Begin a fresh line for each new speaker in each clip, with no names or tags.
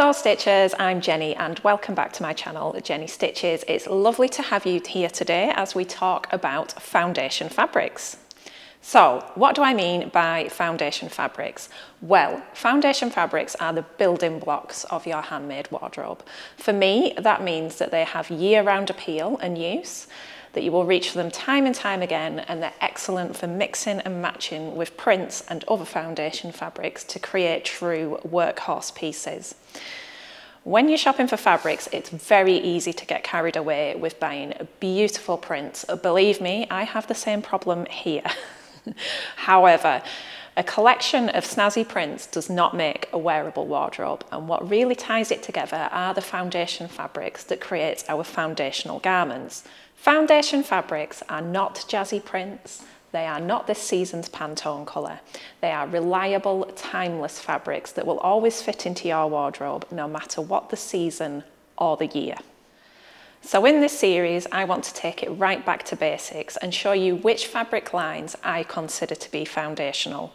Hello Stitchers, I'm Jenny and welcome back to my channel, Jenny Stitches. It's lovely to have you here today as we talk about foundation fabrics. So, what do I mean by foundation fabrics? Well, foundation fabrics are the building blocks of your handmade wardrobe. For me, that means that they have year-round appeal and use, that you will reach for them time and time again, and they're excellent for mixing and matching with prints and other foundation fabrics to create true workhorse pieces. When you're shopping for fabrics, it's very easy to get carried away with buying beautiful prints. Believe me, I have the same problem here. However, a collection of snazzy prints does not make a wearable wardrobe, and what really ties it together are the foundation fabrics that create our foundational garments. Foundation fabrics are not jazzy prints, they are not this season's Pantone colour. They are reliable, timeless fabrics that will always fit into your wardrobe no matter what the season or the year. So in this series, I want to take it right back to basics and show you which fabric lines I consider to be foundational.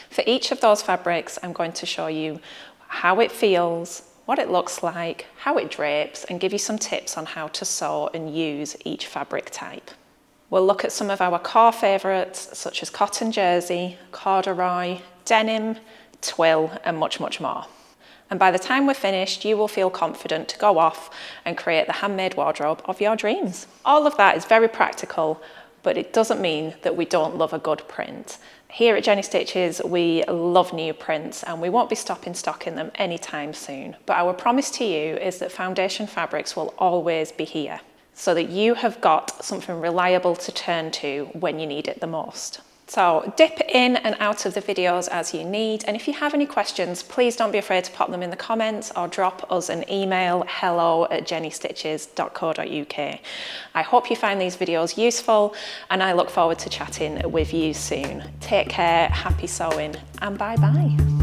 For each of those fabrics, I'm going to show you how it feels, what it looks like, how it drapes, and give you some tips on how to sew and use each fabric type. We'll look at some of our core favourites, such as cotton jersey, corduroy, denim, twill, and much, much more. And by the time we're finished, you will feel confident to go off and create the handmade wardrobe of your dreams. All of that is very practical, but it doesn't mean that we don't love a good print. Here at Jenny Stitches, we love new prints and we won't be stopping stocking them anytime soon. But our promise to you is that foundation fabrics will always be here, so that you have got something reliable to turn to when you need it the most. So dip in and out of the videos as you need, and if you have any questions, please don't be afraid to pop them in the comments or drop us an email, hello@jennystitches.co.uk. I hope you find these videos useful and I look forward to chatting with you soon. Take care, happy sewing, and bye bye.